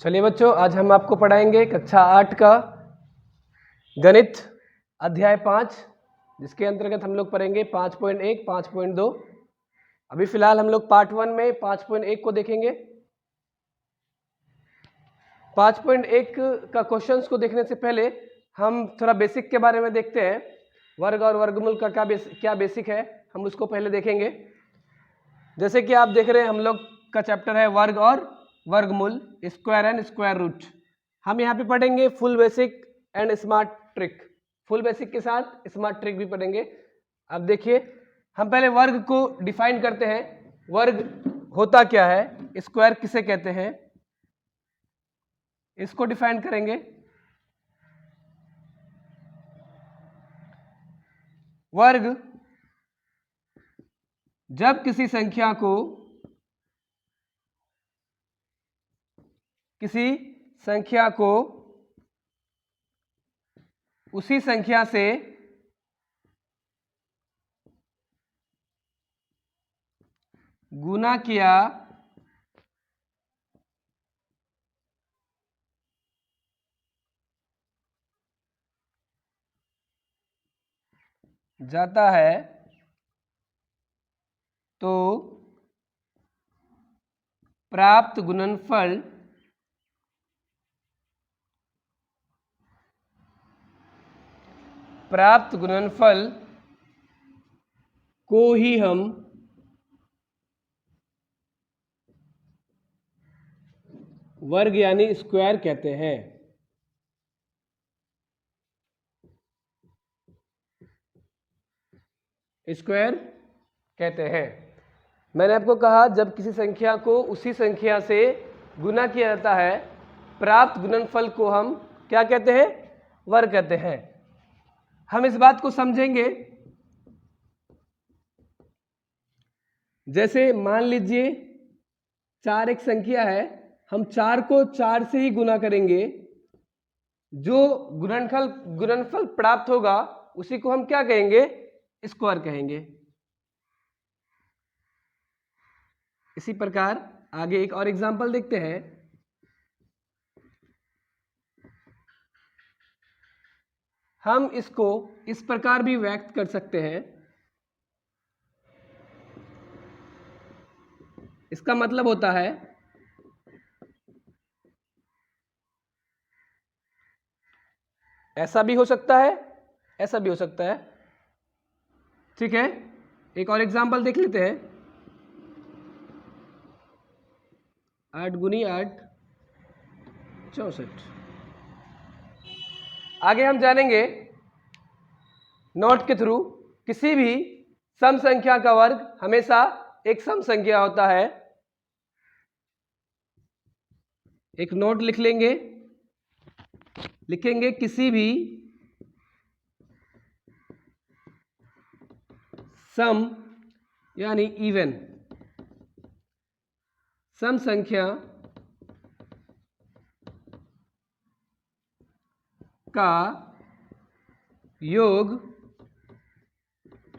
चलिए बच्चों, आज हम आपको पढ़ाएंगे कक्षा 8 का गणित अध्याय 5, जिसके अंतर्गत हम लोग पढ़ेंगे 5.1, 5.2। अभी फिलहाल हम लोग पार्ट 1 में 5.1 को देखेंगे। 5.1 का क्वेश्चंस को देखने से पहले हम थोड़ा बेसिक के बारे में देखते हैं। वर्ग और वर्गमूल का क्या बेसिक है, हम उसको पहले देखेंगे। जैसे कि आप देख रहे हैं, हम लोग का चैप्टर है वर्ग और वर्गमूल, स्क्वायर एंड स्क्वायर रूट। हम यहाँ पे पढ़ेंगे full basic and smart trick. Full basic के साथ स्मार्ट ट्रिक भी पढ़ेंगे। अब देखिए, हम पहले वर्ग को डिफाइन करते हैं। वर्ग होता क्या है, स्क्वायर किसे कहते हैं, इसको डिफाइन करेंगे। वर्ग जब किसी संख्या को उसी संख्या से गुना किया जाता है तो प्राप्त गुणनफल को ही हम वर्ग यानी स्क्वायर कहते हैं। स्क्वायर कहते हैं। मैंने आपको कहा, जब किसी संख्या को उसी संख्या से गुना किया जाता है, प्राप्त गुणनफल को हम क्या कहते हैं, वर्ग कहते हैं। हम इस बात को समझेंगे। जैसे मान लीजिए 4 एक संख्या है, हम 4 को 4 से ही गुना करेंगे, जो गुणनफल प्राप्त होगा उसी को हम क्या कहेंगे, स्क्वायर कहेंगे। इसी प्रकार आगे एक और एग्जांपल देखते हैं। हम इसको इस प्रकार भी व्यक्त कर सकते हैं। इसका मतलब होता है, ऐसा भी हो सकता है, ऐसा भी हो सकता है। ठीक है, एक और एग्जांपल देख लेते हैं। 8 गुनी 8 64। आगे हम जानेंगे नोट के थ्रू, किसी भी सम संख्या का वर्ग हमेशा एक सम संख्या होता है। एक नोट लिखेंगे, किसी भी सम यानी इवन सम संख्या का योग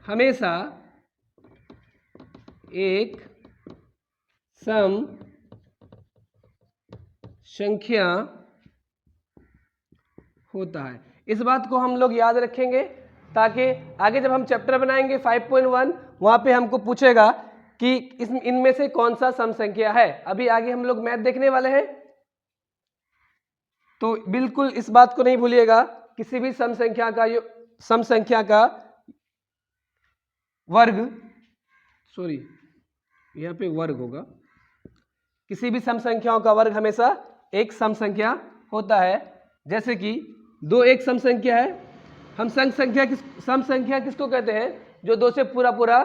हमेशा एक सम संख्या होता है। इस बात को हम लोग याद रखेंगे, ताकि आगे जब हम चैप्टर बनाएंगे 5.1, वहां पे हमको पूछेगा कि इनमें से कौन सा सम संख्या है। अभी आगे हम लोग मैथ देखने वाले हैं, तो बिल्कुल इस बात को नहीं भूलिएगा। किसी भी सम संख्या का वर्ग, यहाँ पे वर्ग होगा। किसी भी सम संख्याओं का वर्ग हमेशा एक सम संख्या होता है। जैसे कि 2 एक सम संख्या है। हम सम संख्या किसको कहते हैं, जो 2 से पूरा पूरा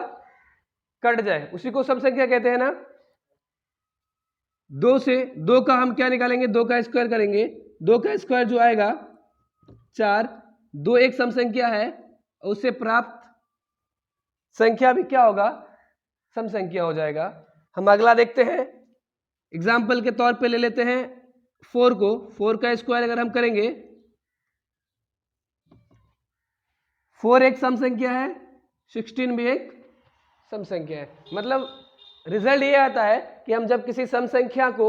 कट जाए, उसी को सम संख्या कहते हैं ना। 2 से 2 का हम क्या निकालेंगे, 2 का स्क्वायर करेंगे। 2 का स्क्वायर जो आएगा 4। 2 एक सम संख्या है, उससे प्राप्त संख्या भी क्या होगा, सम संख्या हो जाएगा। हम अगला देखते हैं। एग्जाम्पल के तौर पे ले लेते हैं 4 को। 4 का स्क्वायर अगर हम करेंगे, 4 एक सम संख्या है, 16 भी एक सम संख्या है। मतलब रिजल्ट ये आता है कि हम जब किसी सम संख्या को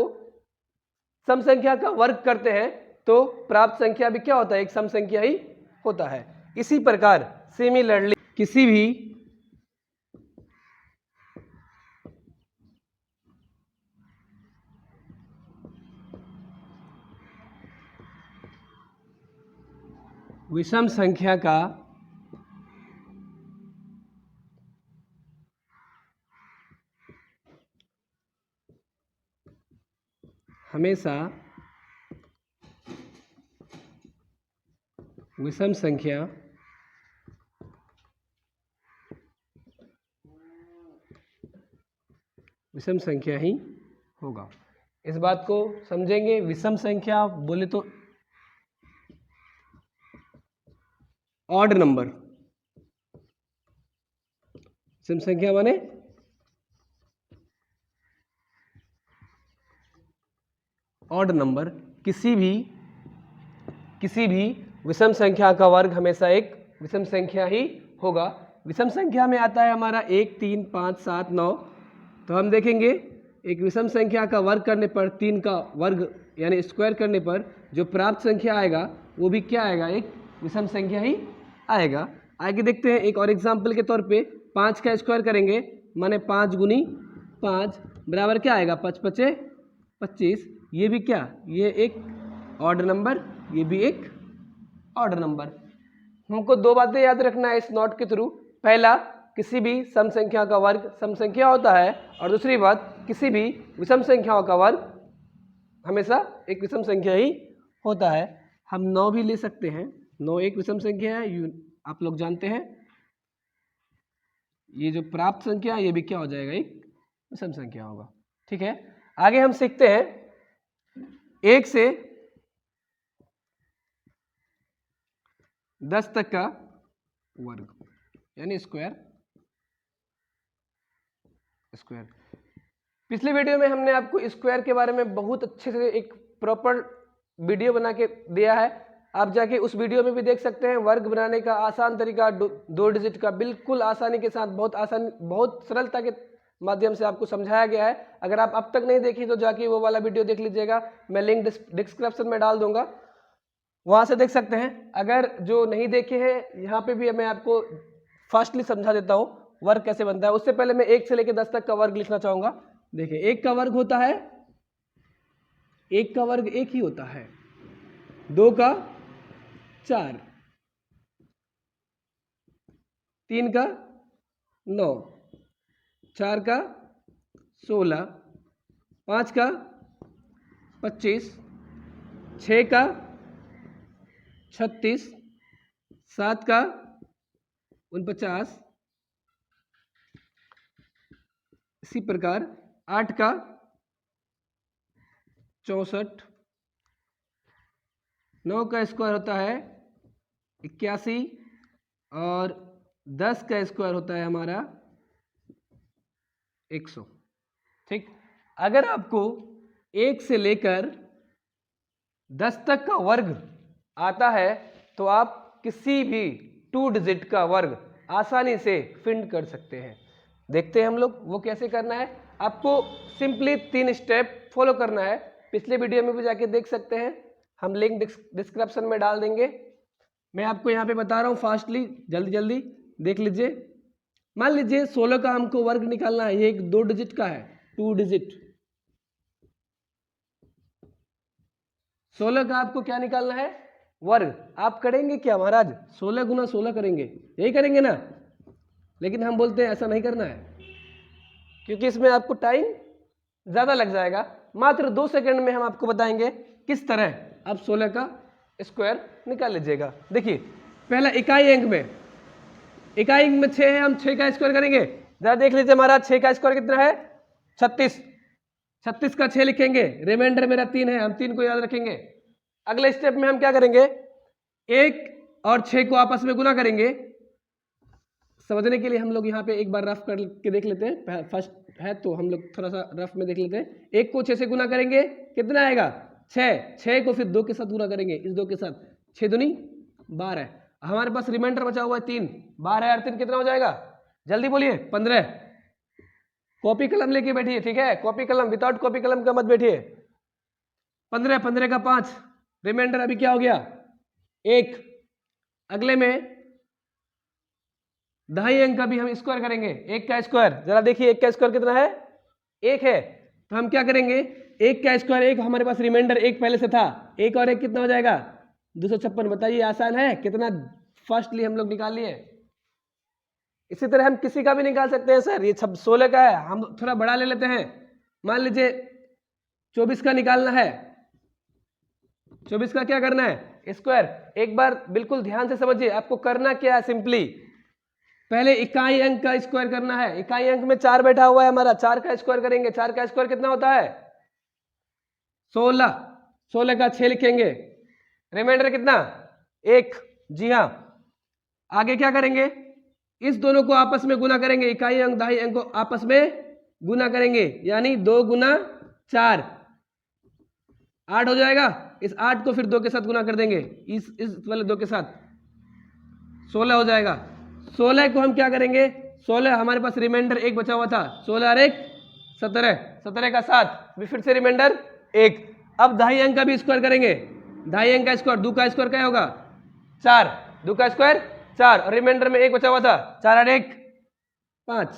सम संख्या का वर्ग करते हैं तो प्राप्त संख्या भी क्या होता है, एक सम संख्या ही होता है। इसी प्रकार सिमिलरली किसी भी विषम संख्या का हमेशा विषम संख्या ही होगा। इस बात को समझेंगे। विषम संख्या बोले तो ऑड नंबर, विषम संख्या माने ऑड नंबर। किसी भी विषम संख्या का वर्ग हमेशा एक विषम संख्या ही होगा। विषम संख्या में आता है हमारा 1, 3, 5, 7, 9। तो हम देखेंगे एक विषम संख्या का वर्ग करने पर 3 का वर्ग यानी स्क्वायर करने पर जो प्राप्त संख्या आएगा वो भी क्या आएगा, एक विषम संख्या ही आएगा। आगे देखते हैं एक और एग्जाम्पल के तौर पे 5 का स्क्वायर करेंगे माने 5 गुनी 5 बराबर क्या आएगा, 5 पचे 25। ये भी क्या, ये एक ऑड नंबर, ये भी एक ऑड नंबर। हमको दो बातें याद रखना है इस नोट के थ्रू। पहला, किसी भी सम संख्या का वर्ग सम संख्या होता है, और दूसरी बात, किसी भी विषम संख्याओं का वर्ग हमेशा एक विषम संख्या ही होता है। हम 9 भी ले सकते हैं, 9 एक विषम संख्या है, आप लोग जानते हैं। ये जो प्राप्त संख्या ये भी क्या हो जाएगा, एक विषम संख्या होगा। ठीक है, आगे हम सीखते हैं 1 से 10 तक का वर्ग यानी स्क्वायर। पिछले वीडियो में हमने आपको स्क्वायर के बारे में बहुत अच्छे से एक प्रॉपर वीडियो बना के दिया है, आप जाके उस वीडियो में भी देख सकते हैं। वर्ग बनाने का आसान तरीका 2 डिजिट का बिल्कुल आसानी के साथ, बहुत सरलता के माध्यम से आपको समझाया गया है। अगर आप अब तक नहीं देखी तो जाके वो वाला वीडियो देख लीजिएगा, मैं लिंक डिस्क्रिप्शन में डाल दूंगा, वहां से देख सकते हैं। अगर जो नहीं देखे हैं, यहाँ पे भी मैं आपको फास्टली समझा देता हूँ वर्ग कैसे बनता है। उससे पहले मैं 1 से लेकर 10 तक का वर्ग लिखना चाहूंगा। देखिए, 1 का वर्ग होता है, 1 का वर्ग 1 ही होता है, 2 का 4, 3 का 9, 4 का 16, 5 का 25, 6 का 36, 7 का 49, इसी प्रकार 8 का 64, 9 का स्क्वायर होता है 81 और 10 का स्क्वायर होता है हमारा 100। ठीक, अगर आपको 1 से लेकर 10 तक का वर्ग आता है तो आप किसी भी 2 डिजिट का वर्ग आसानी से फिंड कर सकते हैं। देखते हैं हम लोग वो कैसे करना है। आपको सिंपली 3 स्टेप फॉलो करना है, पिछले वीडियो में भी जाके देख सकते हैं, हम लिंक डिस्क्रिप्शन में डाल देंगे। मैं आपको यहाँ पे बता रहा हूँ फास्टली, जल्दी जल्दी देख लीजिए। मान लीजिए 16 का हमको वर्ग निकालना है, ये एक 2 डिजिट का है, 2 डिजिट। 16 का आपको क्या निकालना है, वर्ग। आप करेंगे क्या महाराज, 16 गुना 16 करेंगे, यही करेंगे ना। लेकिन हम बोलते हैं ऐसा नहीं करना है, क्योंकि इसमें आपको टाइम ज्यादा लग जाएगा। मात्र 2 सेकंड में हम आपको बताएंगे किस तरह आप 16 का स्क्वायर निकाल लीजिएगा। देखिए, पहला इकाई अंक में 6 है, हम 6 का स्क्वायर करेंगे। जरा देख लीजिए महाराज, 6 का स्क्वायर कितना है, 36। 36 का 6 लिखेंगे, रिमाइंडर मेरा 3 है, हम 3 को याद रखेंगे। अगले स्टेप में हम क्या करेंगे, 1 और 6 को आपस में गुना करेंगे। समझने के लिए हम लोग यहाँ पे एक बार रफ करके देख लेते हैं, फर्स्ट है तो हम लोग थोड़ा सा रफ में देख लेते हैं। 1 को 6 से गुना करेंगे, कितना आएगा, 6। 6 को फिर 2 के साथ गुना करेंगे, इस 2 के साथ, 6 दूनी 12। हमारे पास रिमाइंडर बचा हुआ है 3, 12 और 3 कितना हो जाएगा, जल्दी बोलिए, 15। कॉपी कलम लेके बैठिए, ठीक है, कॉपी कलम, विदाउट कॉपी कलम का मत बैठिए। 15, 15 का 5, रिमाइंडर अभी क्या हो गया 1। अगले में 2.5 अंक का भी हम स्क्वायर करेंगे, 1 का स्क्वायर। जरा देखिए 1 का स्क्वायर कितना है 1 है, तो हम क्या करेंगे 1 का स्क्वायर 1, हमारे पास रिमाइंडर 1 पहले से था, 1 और 1 कितना हो जाएगा 256। बताइए आसान है कितना फास्टली हम लोग निकाल लिए। इसी तरह हम किसी का भी निकाल सकते हैं सर, ये 16 का है, हम थोड़ा बड़ा ले लेते हैं, मान लीजिए 24 का निकालना है, 24 का क्या करना है स्क्वायर। एक बार बिल्कुल ध्यान से समझिए, आपको करना क्या है, सिंपली पहले इकाई अंक का स्क्वायर करना है। इकाई अंक में 4 बैठा हुआ है हमारा, 4 का स्क्वायर करेंगे, 4 का स्क्वायर कितना होता है 16, 16 का 6 लिखेंगे, रिमाइंडर कितना 1। जी हाँ, आगे क्या करेंगे इस दोनों को आपस में गुना करेंगे, इकाई अंक दहाई अंक को आपस में गुना करेंगे, यानी 2 गुना 4 8 हो जाएगा। इस 8 को फिर 2 के साथ गुना कर देंगे, इस वाले 2 के साथ 16 हो जाएगा। 16 को हम क्या करेंगे 16 हमारे पास रिमाइंडर 1 बचा हुआ था, 16 और 1 17, 17 का 7, फिर से रिमाइंडर 1। अब दहाई अंक का भी स्क्वायर करेंगे, दहाई अंक का स्क्वायर 2 का स्क्वायर क्या होगा 4, 2 का स्क्वायर 4 और रिमाइंडर में 1 बचा हुआ था, 4 और 1 5,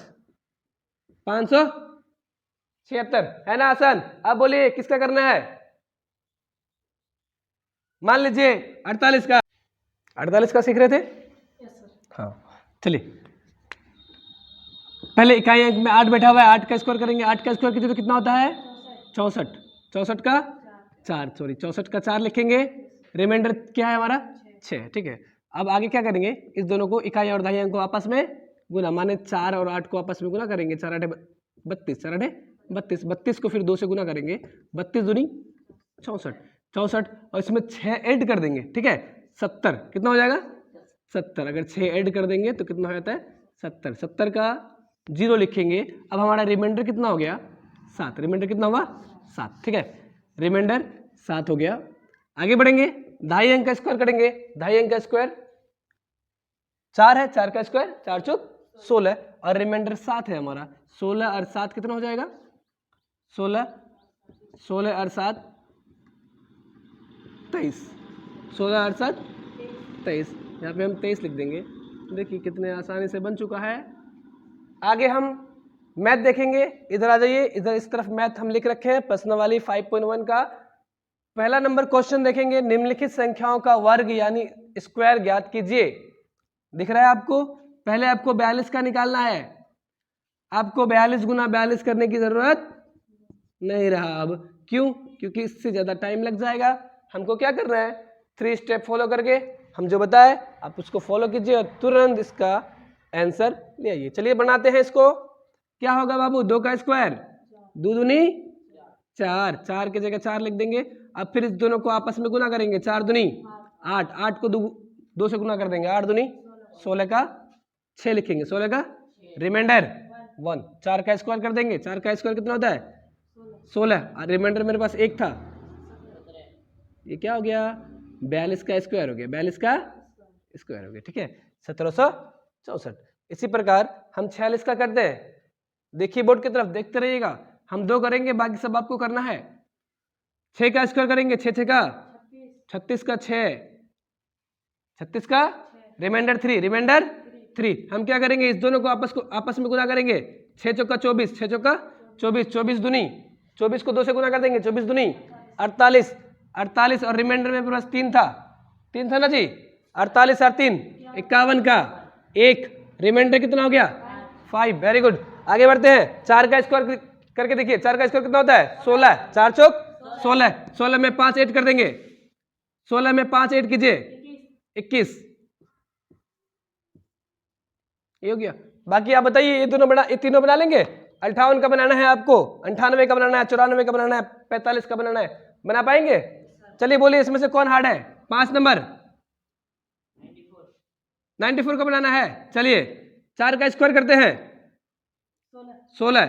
576 है ना आसान। अब बोलिए किसका करना है, मान लीजिए 48 का, 48 का सीख रहे थे हाँ चलिए। पहले इकाई अंक में 8 बैठा हुआ है, 8 का स्क्वायर करेंगे, 8 का स्क्वायर कीजिए तो कितना होता है 64, 64 का 4 सॉरी 64 का 4 लिखेंगे, रिमाइंडर क्या है हमारा 6। ठीक है, अब आगे क्या करेंगे इस दोनों को इकाई और दहाई अंक को आपस में गुना, माने 4 और 8 को आपस में गुना करेंगे, 4 8 32, 4 8 32, 32 को फिर 2 से गुना करेंगे, 32 दूनी 64, 64 और इसमें 6 ऐड कर देंगे, ठीक है 70, कितना हो जाएगा 70। अगर 6 ऐड कर देंगे तो कितना हो जाता है 70, 70 का 0 लिखेंगे। अब हमारा रिमाइंडर कितना हो गया 7, रिमाइंडर कितना हुआ 7, ठीक है रिमाइंडर 7 हो गया। आगे बढ़ेंगे, दहाई अंक का स्क्वायर करेंगे, दहाई अंक का स्क्वायर 4 है, 4 का स्क्वायर 4 चौक 16 और रिमाइंडर 7 है हमारा, 16 और 7 कितना हो जाएगा 16, 16 और 7 23, 16 और 7 23, यहाँ पे हम 23 लिख देंगे। देखिए कितने आसानी से बन चुका है। आगे हम मैथ देखेंगे, इधर आ जाइए, इधर इस तरफ मैथ हम लिख रखे हैं प्रश्नावली 5.1 का पहला नंबर क्वेश्चन देखेंगे। निम्नलिखित संख्याओं का वर्ग यानी स्क्वायर ज्ञात कीजिए। दिख रहा है आपको, पहले आपको 42 का निकालना है, आपको 42 गुना 42 करने की जरूरत नहीं रहा अब, क्यों, क्योंकि इससे ज्यादा टाइम लग जाएगा। हमको क्या करना है 3 स्टेप फॉलो करके हम जो बताए आप उसको फॉलो कीजिए और तुरंत इसका आंसर ले आइए। चलिए बनाते हैं इसको। क्या होगा बाबू 2 का स्क्वायर 2 दूनी 4, 4 की जगह 4 लिख देंगे। अब फिर इस दोनों को आपस में गुना करेंगे, 4 दूनी 8, 8 को 2 से गुना कर देंगे, 8 दूनी 16 का 6 लिखेंगे, 16 का रिमाइंडर 1, 4 का स्क्वायर कर देंगे, 4 का स्क्वायर कितना होता है 16 और रिमाइंडर मेरे पास 1 था, ये क्या हो गया 42 का स्क्वायर हो गया, 42 का स्क्वायर हो गया, ठीक है 1764। इसी प्रकार हम 46 का करते हैं, देखिए बोर्ड की तरफ देखते रहिएगा, हम 2 करेंगे बाकी सब आपको करना है। 6 का स्क्वायर करेंगे, 6 6 का 36 का 6, 36 का रिमाइंडर 3, रिमाइंडर 3। हम क्या करेंगे इस दोनों को आपस में गुना करेंगे, 6 चौका 24, 6 चौका 24, 24 दूनी 24 को 2 से गुना कर देंगे, 24 दूनी 48, 48 और रिमाइंडर में पास 3 था, 3 था ना जी, 48 और 3 51 का 1, रिमाइंडर कितना हो गया 5। वेरी गुड, आगे बढ़ते हैं। 4 का स्क्वायर करके देखिए, 4 का स्क्वायर कितना होता है 16, 4 चौक 16, 16 में 5 ऐड कर देंगे, 16 में 5 ऐड कीजिए 21, ये हो गया। बाकी आप बताइए ये तीनों बना लेंगे। 58 का बनाना है आपको, 98 का बनाना है, 94 का बनाना है, 45 का बनाना है, बना पाएंगे? चलिए बोलिए इसमें से कौन हार्ड है। 5 नंबर 94 का बनाना है। चलिए 4 का स्क्वायर करते हैं 16,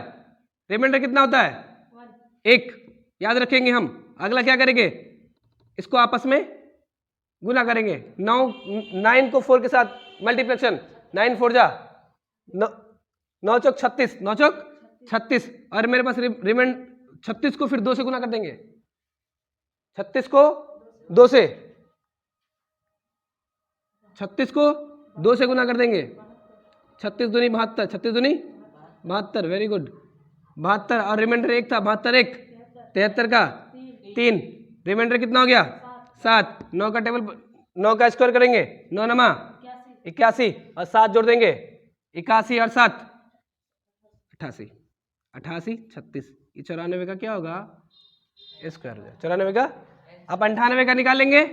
रिमाइंडर कितना होता है 1, याद रखेंगे हम। अगला क्या करेंगे, इसको आपस में गुना करेंगे, 9 को 4 के साथ मल्टीप्लिकेशन, 9 4 जा 9 चौक 36, 9 चौक 36 और मेरे पास रिमाइंड 36 को फिर 2 से गुना कर देंगे, 36 को 2 से, 36 को 2 से गुना कर देंगे, 36 दूनी 72, 36 दूनी 72, वेरी गुड, 72 और रिमाइंडर 1 था, 72 1 73 का 3, रिमाइंडर कितना हो गया 7, 9 का टेबल 9 का स्क्वायर करेंगे, 9 नमा 81 और 7 जोड़ देंगे 81 और 7 88, 88 36, ये 94 का क्या होगा स्क्वायर हो जाए 94 का। आप 98 का निकाल लेंगे,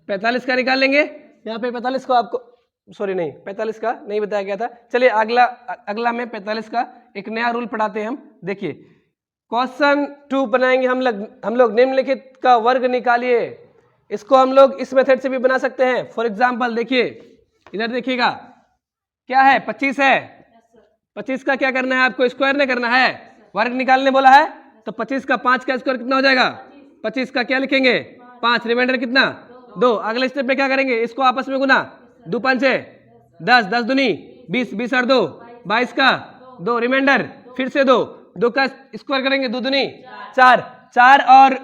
45 का निकाल लेंगे, यहाँ पे 45 को आपको सॉरी नहीं 45 का नहीं बताया गया था। चलिए अगला में 45 का एक नया रूल पढ़ाते हैं हम। देखिए क्वेश्चन 2 बनाएंगे हम लोग निम्नलिखित का वर्ग निकालिए। इसको हम लोग इस मेथड से भी बना सकते हैं। फॉर एग्जाम्पल देखिए इधर देखिएगा क्या है 25 है, 25 का क्या करना है आपको स्क्वायर नहीं करना है, वर्ग निकालने बोला है तो 25 का 5 का स्क्वायर कितना हो जाएगा 25 का क्या लिखेंगे 5, रिमाइंडर कितना 2। अगले स्टेप में क्या करेंगे इसको आपस में गुना 2 5 10, 10 दूनी 20, 20 और 2 22 का 2, रिमाइंडर फिर से 2 का स्क्वायर करेंगे 2 दूनी 4, 4 और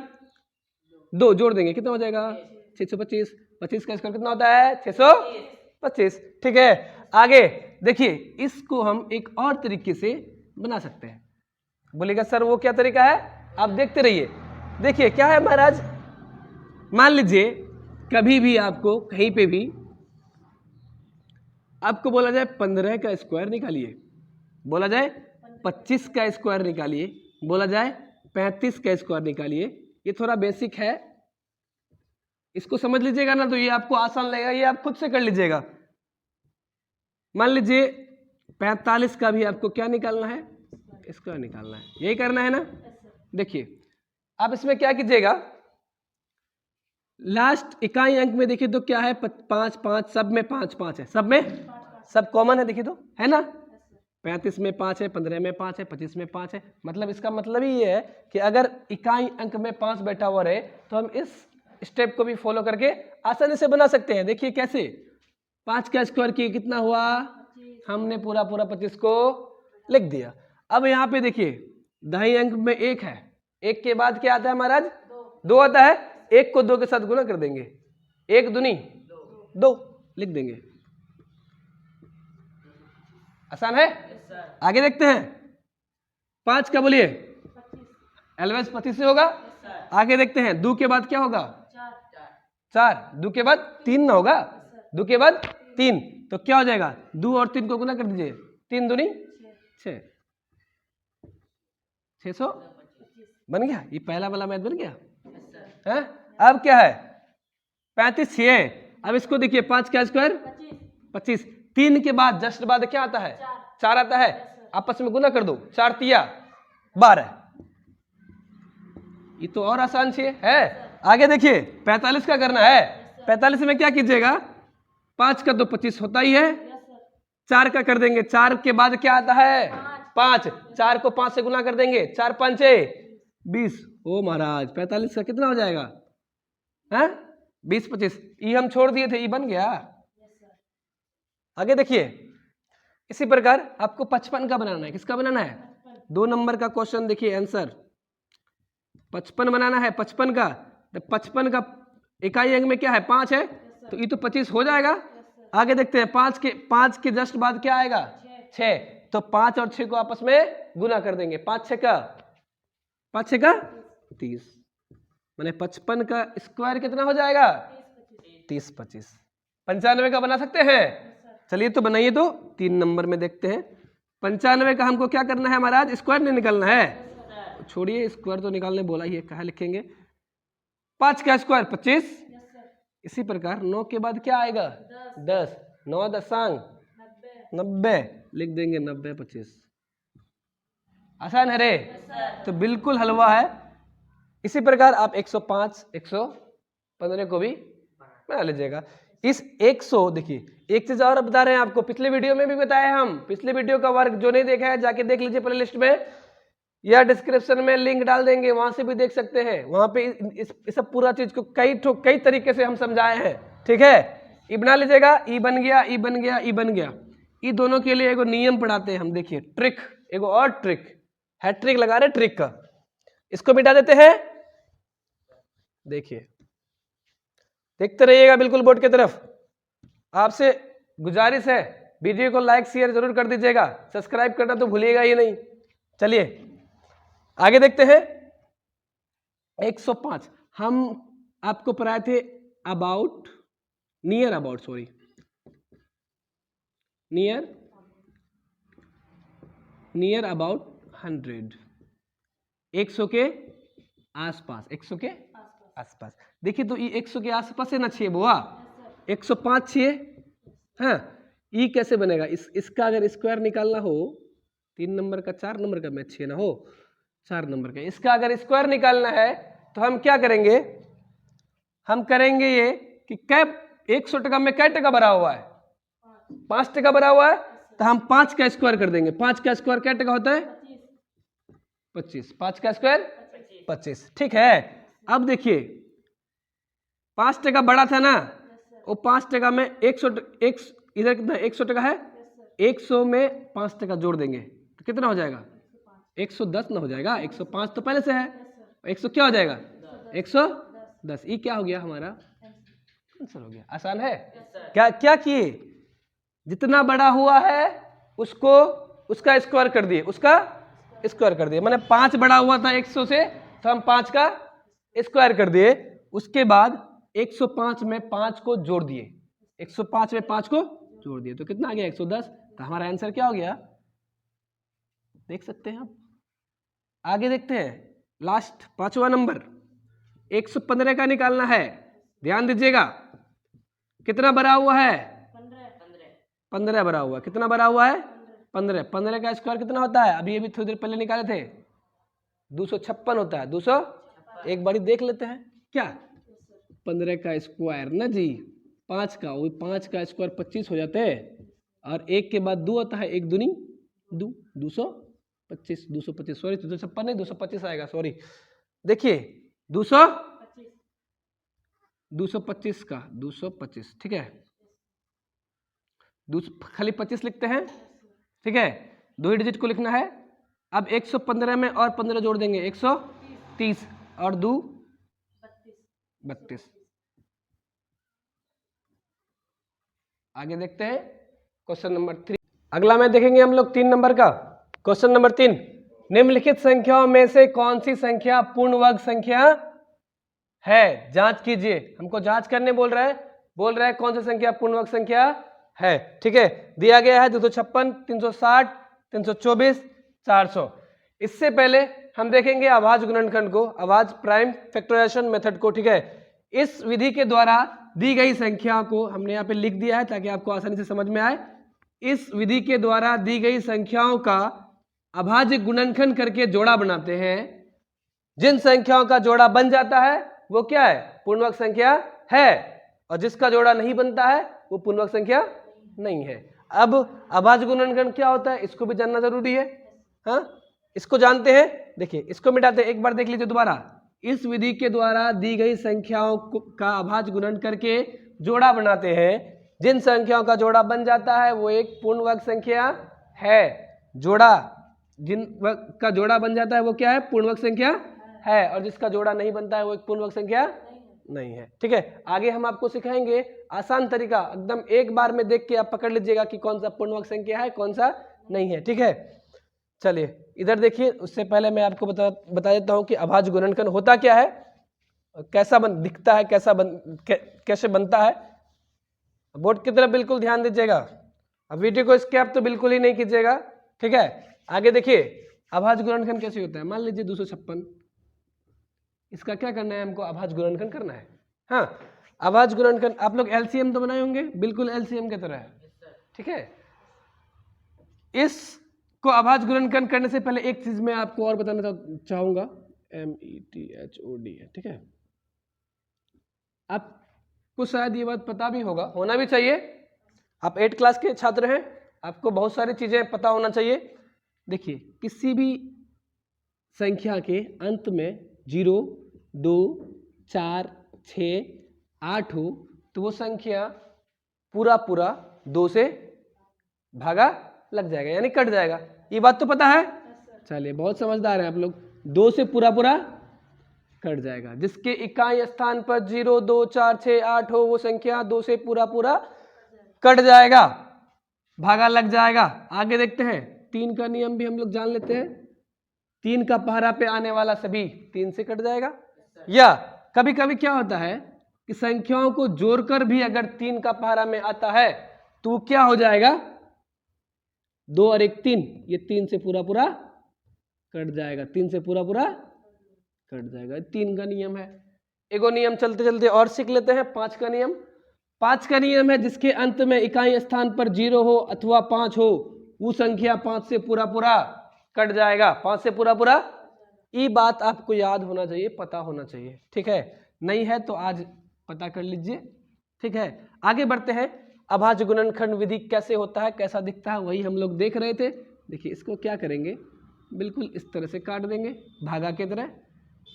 2 जोड़ देंगे कितना हो जाएगा 625, 25 का स्क्वायर कितना होता है 625। ठीक है आगे देखिए इसको हम एक और तरीके से बना सकते हैं। बोलेगा सर वो क्या तरीका है, आप देखते रहिए। देखिए क्या है महाराज, मान लीजिए कभी भी आपको कहीं पे भी आपको बोला जाए 15 का स्क्वायर निकालिए, बोला जाए 25 का स्क्वायर निकालिए, बोला जाए 35 का स्क्वायर निकालिए, ये थोड़ा बेसिक है इसको समझ लीजिएगा ना तो ये आपको आसान लगेगा, ये आप खुद से कर लीजिएगा। मान लीजिए 45 का भी आपको क्या निकालना है स्क्वायर निकालना है, यही करना है ना। देखिए आप इसमें क्या कीजिएगा, लास्ट इकाई अंक में देखिए तो क्या है 5 5, सब में 5 5 है, सब कॉमन है देखिए तो है ना। 35 में 5 है, 15 में 5 है, 25 में 5 है, मतलब इसका मतलब ही ये है कि अगर इकाई अंक में 5 बैठा हुआ रहे तो हम इस स्टेप को भी फॉलो करके आसानी से बना सकते हैं। देखिए कैसे 5 का स्क्वायर किए कितना हुआ, हमने पूरा 25 को लिख दिया। अब यहाँ पे देखिए दाहिने अंक में 1 है, 1 के बाद क्या आता है महाराज 2 आता है, 1 को 2 के साथ गुना कर देंगे, 1 दूनी 2 लिख देंगे। आसान है, आगे देखते हैं 5 का बोलिए एलवेस 25 से होगा। आगे देखते हैं 2 के बाद क्या होगा 4, 2 के बाद 3 ना होगा, 2 के बाद 3 तो क्या हो जाएगा 2 और 3 को गुना कर दीजिए, 3 दूनी 6, 600 बन गया। ये पहला वाला मैथ बन गया है। अब क्या है 35 है, अब इसको देखिए 5 का स्क्वायर 25, 3 के बाद जस्ट बाद क्या आता है 4 आता है, आपस में गुना कर दो 4 तिया 12, ये तो और आसान है। आगे देखिए 45 का करना है, 45 में क्या कीजिएगा 5 का तो 25 होता ही है, 4 का कर देंगे, 4 के बाद क्या आता है 5, 4 को 5 से गुना कर देंगे, 4 5 20। ओ महाराज 45 का कितना हो जाएगा है 20 25, ये हम छोड़ दिए थे, ये बन गया। आगे देखिए इसी प्रकार आपको 55 का बनाना है, किसका बनाना है 2 नंबर का क्वेश्चन। देखिए आंसर 55 बनाना है, 55 का, 55 का इकाई अंक में क्या है 5 है तो ये तो 25 हो जाएगा। आगे देखते हैं 5 के जस्ट बाद क्या आएगा 6, तो 5 और 6 को आपस में गुना कर देंगे, 5 6 का 30, माने 55 का स्क्वायर कितना हो जाएगा 30 25। 95 का बना सकते हैं, चलिए तो बनाइए तो 3 नंबर में देखते हैं। 95 का हमको क्या करना है महाराज स्क्वायर नहीं निकालना है, छोड़िए स्क्वायर तो निकालने बोला ही है, कहाँ लिखेंगे 5 का स्क्वायर 25। इसी प्रकार 9 के बाद क्या आएगा 10, 9 दशांग 90 लिख देंगे, 90 25। आसान है रे, तो बिल्कुल हलवा है। इसी प्रकार आप 105 115 को भी बना लीजिएगा। इस 100 देखिए एक चीज और बता रहे हैं आपको, पिछले वीडियो में भी बताया हम, पिछले वीडियो का वर्क जो नहीं देखा है जाके देख लीजिए प्ले लिस्ट में या डिस्क्रिप्शन में लिंक डाल देंगे, वहां से भी देख सकते हैं। वहां पे इस सब पूरा चीज को कई तरीके से हम समझाए हैं। ठीक है, ई बना लीजिएगा, ई बन गया, ई बन गया, ई बन गया। ई दोनों के लिए एगो नियम पढ़ाते हैं हम, देखिए ट्रिक, एगो और ट्रिक, हैट्रिक लगा रहे ट्रिक का, इसको मिटा देते हैं। देखिए, देखते रहिएगा बिल्कुल बोर्ड की तरफ। आपसे गुजारिश है वीडियो को लाइक शेयर जरूर कर दीजिएगा, सब्सक्राइब करना तो भूलिएगा ही नहीं। चलिए आगे देखते हैं। 105 हम आपको पढ़ाए थे about, near about, sorry, near about 100, 100 के आसपास, 100 के आसपास। देखिए तो ये 100 के आसपास है ना चाहिए बुआ, 105 चाहिए। हाँ, ई कैसे बनेगा? इसका अगर स्क्वायर निकालना हो, 3 नंबर का 4 नंबर का मैच चाहिए ना हो, 4 नंबर का, इसका अगर स्क्वायर निकालना है तो हम क्या करेंगे? हम करेंगे ये कि कैप 100 टका में कै टका भरा हुआ है? 5 टका भरा हुआ है, तो हम 5 का स्क्वायर कर देंगे। 5 का स्क्वायर कै टका होता है? 25। 5 का स्क्वायर 25, ठीक है। अब देखिए 5 टका बड़ा था ना, वो 5 टका में 100, इधर कितना 100 टका है, 100 में 5 टका जोड़ देंगे तो कितना हो जाएगा? 110 ना हो जाएगा? 105 तो पहले से है, 100 क्या हो जाएगा? 110। ये क्या हो गया? हमारा आंसर हो गया। आसान है। क्या क्या किए? जितना बड़ा हुआ है उसको उसका स्क्वायर कर दिए, उसका स्क्वायर कर दिए। मैंने 5 बड़ा हुआ था 100 से, तो हम 5 का स्क्वायर कर दिए। उसके बाद 105 में 5 को जोड़ दिए, 105 में 5 को जोड़ दिए तो कितना आ गया? 110। तो हमारा आंसर क्या हो गया? देख सकते हैं आप। आगे देखते हैं, लास्ट 5वां नंबर 115 का निकालना है। ध्यान दीजिएगा, कितना भरा हुआ है? 15 भरा हुआ है। कितना भरा हुआ है? 15। 15 का स्क्वायर कितना होता है? अभी अभी थोड़ी देर पहले निकाले थे, 256 होता है। 200 एक बारी देख लेते हैं क्या? 15 का स्क्वायर ना जी 5 का, वो 5 का स्क्वायर 25 हो जाते हैं, और 1 के बाद 2 आता है, 1 दूनी 2, 225, 225, सॉरी 256 नहीं 225 आएगा, सॉरी। देखिए 225 का 225, ठीक है, खाली 25 लिखते हैं, ठीक है, 2 ही डिजिट को लिखना है। अब 115 में और 15 जोड़ देंगे, 130, और 2 32। आगे देखते हैं क्वेश्चन नंबर 3। अगला में देखेंगे हम लोग 3 नंबर का क्वेश्चन नंबर 3। निम्नलिखित संख्याओं में से कौन सी संख्या पूर्ण वर्ग संख्या है? जांच कीजिए। हमको जांच करने बोल रहा है कौन सी संख्या पूर्ण वर्ग संख्या है, ठीक है। दिया गया है 256, 360, 324, 400। इससे पहले हम देखेंगे अभाज्य गुणनखंड को, अभाज्य प्राइम फैक्टराइजेशन मेथड को, ठीक है। इस विधि के द्वारा दी गई संख्या को हमने यहाँ पे लिख दिया है ताकि आपको आसानी से समझ में आए। इस विधि के द्वारा दी गई संख्याओं का अभाज्य गुणनखंड करके जोड़ा बनाते हैं। जिन संख्याओं का जोड़ा बन जाता है वो क्या है? पूर्ण वर्ग संख्या है, और जिसका जोड़ा नहीं बनता है वो पूर्ण वर्ग संख्या नहीं है। अब अभाज्य गुणनखंड क्या होता है इसको भी जानना जरूरी है। हाँ, इसको जानते हैं। देखिए इसको मिटाते हैं, एक बार देख लीजिए दोबारा। इस विधि के द्वारा दी गई संख्याओं का अभाज्य गुणन करके जोड़ा बनाते हैं। जिन संख्याओं का जोड़ा बन जाता है वो एक पूर्ण वर्ग संख्या है। जोड़ा, जिन का जोड़ा बन जाता है वो क्या है? पूर्ण वर्ग संख्या है, और जिसका जोड़ा नहीं बनता है वो एक पूर्ण वर्ग संख्या नहीं है, ठीक है। आगे हम आपको सिखाएंगे आसान तरीका, एकदम एक बार में देख के आप पकड़ लीजिएगा कि कौन सा पूर्ण वर्ग संख्या है कौन सा नहीं है, ठीक है। चलिए इधर देखिए, उससे पहले मैं आपको बता देता हूं कि अभाज्य गुणनखंड होता क्या है, कैसा दिखता है, कैसे बनता है। बोर्ड की तरफ बिल्कुल ध्यान दीजिएगा। अब वीडियो को स्किप तो बिल्कुल ही नहीं कीजिएगा, ठीक है। आगे देखिए अभाज्य गुणनखंड कैसे होता है। मान लीजिए 256, इसका क्या करना है? हमको अभाज्य गुणनखंड करना है। हाँ, अभाज्य गुणनखंड आप लोग एलसीएम तो बनाए होंगे, बिल्कुल एलसीएम की तरह है, ठीक है। इसको अभाज्य गुणनखंड करने से पहले एक चीज मैं आपको और बताना चाहूंगा, METHOD है, ठीक है। आपको शायद ये बात पता भी होगा, होना भी चाहिए। आप 8 क्लास के छात्र हैं, आपको बहुत सारी चीजें पता होना चाहिए। देखिए किसी भी संख्या के अंत में 0, 2, 4, 6, 8 हो तो वो संख्या पूरा 2 से भागा लग जाएगा, यानी कट जाएगा। ये बात तो पता है? चलिए बहुत समझदार हैं आप लोग। 2 से पूरा कट जाएगा। जिसके इकाई स्थान पर 0, 2, 4, 6, 8 हो वो संख्या 2 से पूरा पूरा कट जाएगा, भागा लग जाएगा। आगे देखते हैं 3 का नियम भी हम लोग जान लेते हैं। 3 का पहरा पे आने वाला सभी 3 से कट जाएगा। या कभी कभी क्या होता है कि संख्याओं को जोड़कर भी अगर 3 का पहरा में आता है तो क्या हो जाएगा, 2 और 1 3, ये 3 से पूरा पूरा कट जाएगा, 3 से पूरा पूरा कट जाएगा। 3 का नियम है। एगो नियम चलते चलते और सीख लेते हैं, 5 का नियम। 5 का नियम है जिसके अंत में इकाई स्थान पर 0 हो अथवा 5 हो वो संख्या 5 से पूरा पूरा कट जाएगा, 5 से पूरा पूरा। ये बात आपको याद होना चाहिए, पता होना चाहिए, ठीक है। नहीं है तो आज पता कर लीजिए, ठीक है। आगे बढ़ते हैं। अभाज्य गुणनखंड विधि कैसे होता है, कैसा दिखता है, वही हम लोग देख रहे थे। देखिए इसको क्या करेंगे, बिल्कुल इस तरह से काट देंगे भागा की तरह।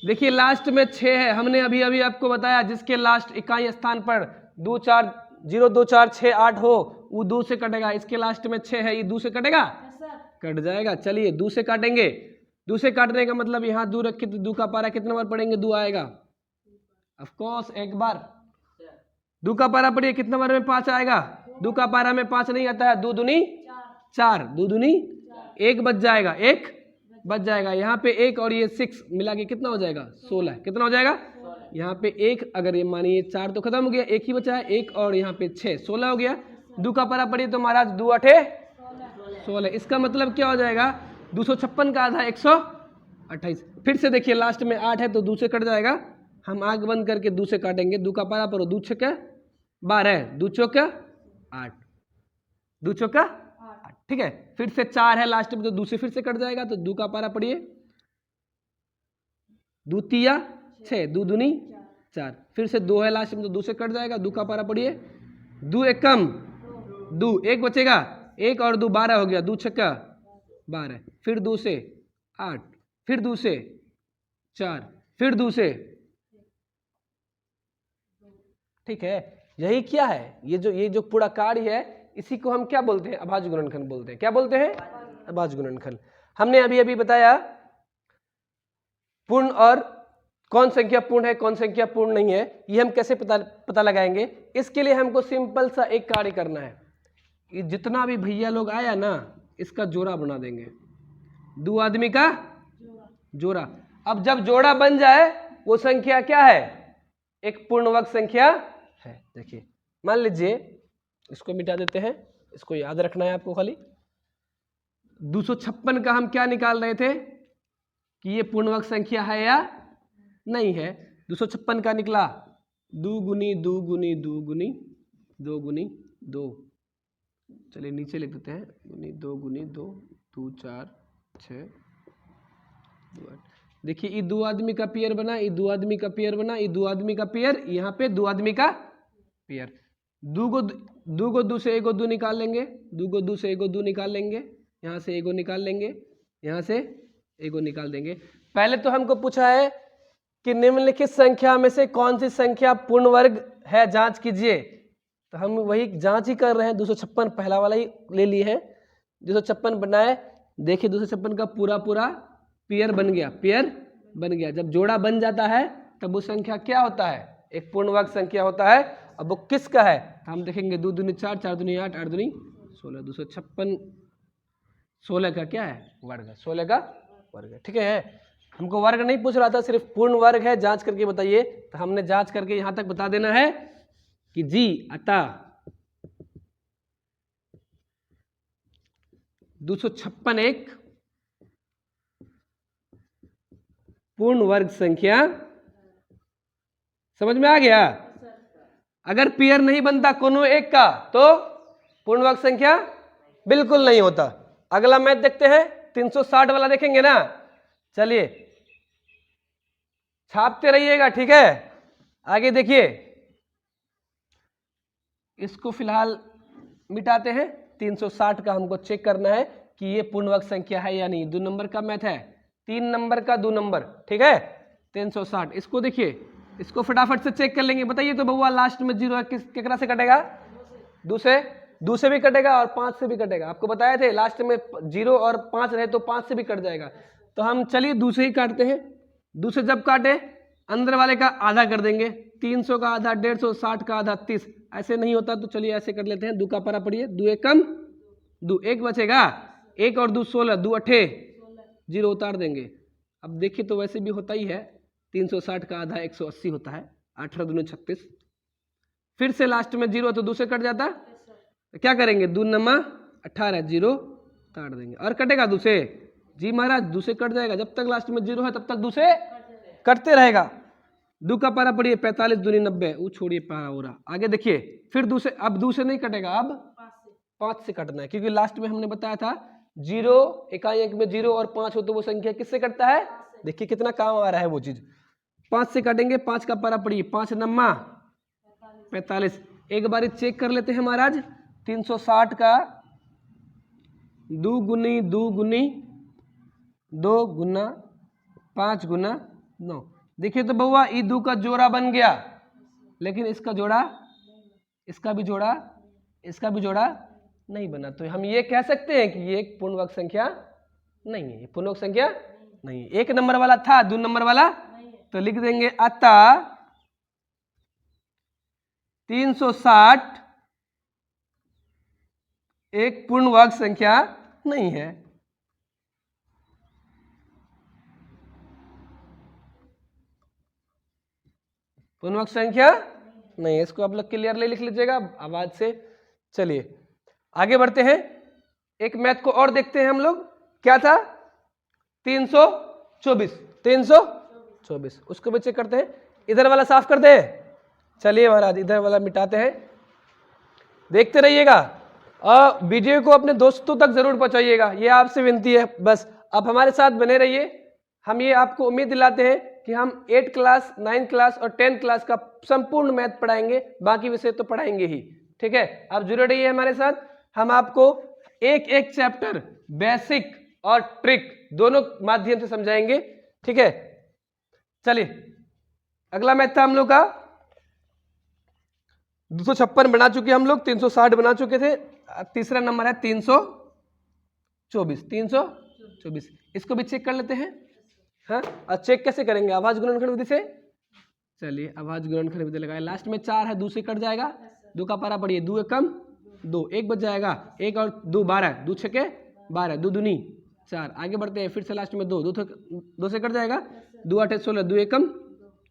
देखिए लास्ट में 6 है, हमने अभी अभी आपको बताया जिसके लास्ट इकाई स्थान पर 2 4 0 2 4 6 8 हो वो 2 से कटेगा। इसके लास्ट में 6 है, ये 2 से कटेगा, कट जाएगा। चलिए 2 से काटेंगे। 2 से काटने का मतलब यहाँ 2 रखे तो 2 का पारा कितना बार पढ़ेंगे, 2 आएगा ऑफ कोर्स एक बार। 2 का पारा पढ़िए कितना बार में 5 आएगा, 2 का पारा में 5 नहीं आता है, 2 दूनी 4, 2 दूनी 1 बच जाएगा, 1 बच जाएगा। यहाँ पे 1 और ये 6 मिला के कितना हो जाएगा, 16। कितना हो जाएगा, यहाँ पे 1, अगर ये मानिए 4 तो खत्म हो गया, 1 ही बचा है, 1 और यहाँ पे 6, 16 हो गया। 2 का पारा पढ़िए तो महाराज 2 8 16। इसका मतलब क्या हो जाएगा, 256 का आधा 128। फिर से देखिए लास्ट में 8 है तो 2 से कट जाएगा। हम आग बंद करके 2 से काटेंगे। 2 का पारा पर 2 छक्का 12, 2 चौका 8, 2 चौका 8, ठीक है। फिर से 4 है लास्ट में तो 2 से फिर से कट जाएगा। तो 2 का पारा पढ़िए, 2 तिया 6, 2 दूनी 4, फिर से 2 है लास्ट में तो 2 से कट जाएगा। 2 का पारा पढ़िए, 2 एक कम 2, 1 बचेगा, 1 और 2 12 हो गया, 2 छक्का 12, फिर 2 से 8, फिर 2 से 4, फिर 2 से, ठीक है। यही क्या है, ये जो पूरा कार्य है इसी को हम क्या बोलते हैं, अभाज्य गुणनखंड बोलते हैं। क्या बोलते हैं, अभाज्य गुणनखंड। हमने अभी अभी बताया पूर्ण और कौन संख्या पूर्ण है कौन संख्या पूर्ण नहीं है, ये हम कैसे पता लगाएंगे। इसके लिए हमको सिंपल सा एक कार्य करना है। ये जितना भी भैया लोग आया ना इसका जोड़ा बना देंगे, 2 आदमी का जोड़ा। अब जब जोड़ा बन जाए वो संख्या क्या है, एक पूर्णवर्ग संख्या है। देखिए मान लीजिए इसको मिटा देते हैं, इसको याद रखना है आपको खाली। 256 का हम क्या निकाल रहे थे कि ये पूर्णवर्ग संख्या है या नहीं है। 256 का निकला 2 गुनी 2 गुनी 2 गुनी 2 गुनी 2, चलिए नीचे लिख देते हैं, गुनी 2 गुनी 2, 2 4 6 2 8। देखिए ये 2 आदमी का पेयर बना, ये 2 आदमी का पेयर बना, ये 2 आदमी का पेयर, यहाँ पे 2 आदमी का पेयर। 2 को 2 से 1 2 निकाल लेंगे, 2 को 2 से 1 2 निकाल लेंगे, यहाँ से 1 निकाल लेंगे, यहाँ से 1 निकाल देंगे। पहले तो हमको पूछा है कि निम्नलिखित संख्या में से कौन सी संख्या पूर्ण वर्ग है, जांच कीजिए। तो हम वही जांच ही कर रहे हैं। 256 पहला वाला ही ले लिए हैं, 256 बनाए। देखिए 256 का पूरा पूरा पेयर बन गया, पेयर बन गया। जब जोड़ा बन जाता है तब वो संख्या क्या होता है, एक पूर्णवर्ग संख्या होता है। अब वो किसका है, तो हम देखेंगे 2 दूनी 4, 4 दूनी 8, 8 दूनी 16। 256 16 का क्या है, वर्ग है, 16 का वर्ग है, ठीक है। हमको वर्ग नहीं पूछ रहा था, सिर्फ पूर्ण वर्ग है, जांच करके बताइए। तो हमने जांच करके यहां तक बता देना है कि जी अतः 256 एक पूर्ण वर्ग संख्या। समझ में आ गया। अगर पेयर नहीं बनता कोनो एक का तो पूर्ण वर्ग संख्या बिल्कुल नहीं होता। अगला मैथ देखते हैं, 360 वाला देखेंगे ना। चलिए छापते रहिएगा, ठीक है। आगे देखिए, इसको फिलहाल मिटाते हैं। 360 का हमको चेक करना है कि ये पूर्णवर्ग संख्या है या नहीं। 2 नंबर का मैथ है, 3 नंबर का 2 नंबर, ठीक है। 360 इसको देखिए, इसको फटाफट से चेक कर लेंगे। बताइए तो बउआ लास्ट में 0 केकरा से कटेगा, 2 से भी कटेगा और 5 से भी कटेगा। आपको बताए थे लास्ट में 0 और 5 रहे तो 5 से भी कट जाएगा। तो हम चलिए 2 से ही काटते हैं। 2 से जब काटे अंदर वाले का आधा कर देंगे, 300 का आधा 150, 60 का आधा 30। ऐसे नहीं होता तो चलिए ऐसे कर लेते हैं, दो का पारा पढ़िए, दो एक कम दो, एक बचेगा, एक और दो 16, दो अठे 0 उतार देंगे। अब देखिए तो वैसे भी होता ही है, 360 का आधा 180 होता है, 18 दूनी 36। फिर से लास्ट में 0 तो 2 से कट जाता, तो क्या करेंगे, 2 नमा 18, 0 काट देंगे और कटेगा 2 से। जी महाराज 2 से कट जाएगा, जब तक लास्ट में 0 है तब तक 2 से कटते रहेगा। 2 का पारा पढ़िए, 45 दूनी 90, वो छोड़िए पारा हो रहा। आगे देखिए, फिर 2 से, अब 2 से नहीं कटेगा, अब 5 से कटना है, क्योंकि लास्ट में हमने बताया था 0 इकाई अंक में 0 और 5 हो तो वो संख्या किससे कटता है। देखिए कितना काम आ रहा है वो चीज। 5 से काटेंगे, 5 का पारा पढ़िए, 5 नमा 45। एक बार चेक कर लेते हैं महाराज, 360 का 2 गुनी 2 गुनी 2 गुना 5 गुना 9। देखिए तो बउआ ई 2 का जोड़ा बन गया, लेकिन इसका जोड़ा, इसका भी जोड़ा, इसका भी जोड़ा नहीं बना। तो हम ये कह सकते हैं कि ये एक पूर्णवर्ग संख्या नहीं है, ये पूर्णवर्ग संख्या नहीं है। 1 नंबर वाला था, 2 नंबर वाला, तो लिख देंगे अतः 360 एक पूर्णवर्ग संख्या नहीं है। पूर्णवर्ग संख्या नहीं है, इसको आप लोग क्लियरली लिख लीजिएगा आवाज से। चलिए आगे बढ़ते हैं, एक मैथ को और देखते हैं हम लोग। क्या था, 324, 324, उसको भी चेक करते हैं। इधर वाला साफ कर दे, चलिए महाराज इधर वाला मिटाते हैं, देखते रहिएगा और वीडियो को अपने दोस्तों तक जरूर पहुंचाइएगा, ये आपसे विनती है। बस आप हमारे साथ बने रहिए, हम ये आपको उम्मीद दिलाते हैं कि हम 8 क्लास 9 क्लास और 10 क्लास का संपूर्ण मैथ पढ़ाएंगे, बाकी विषय तो पढ़ाएंगे ही। ठीक है, आप जुड़े रहिए हमारे साथ, हम आपको एक एक चैप्टर बेसिक और ट्रिक दोनों माध्यम से समझाएंगे। ठीक है, चलिए अगला मैथ था हम लोग का 256 बना चुके हम लोग, 360 बना चुके थे। तीसरा नंबर है 324, 324, इसको भी चेक कर लेते हैं। हाँ, और चेक कैसे करेंगे, आवाज गुणनखंड विधि से। चलिए आवाज गुणनखंड विधि लगाए, लास्ट में 4 है, 2 से कट जाएगा, 2 का पारा पढ़िए, 2 कम 2, 1 बच जाएगा, 1 और 2 12, 2 छके 12, 2 दूनी 4। आगे बढ़ते हैं, फिर से लास्ट में 2, 2 से कट जाएगा, 2 8 16, 2 1 कम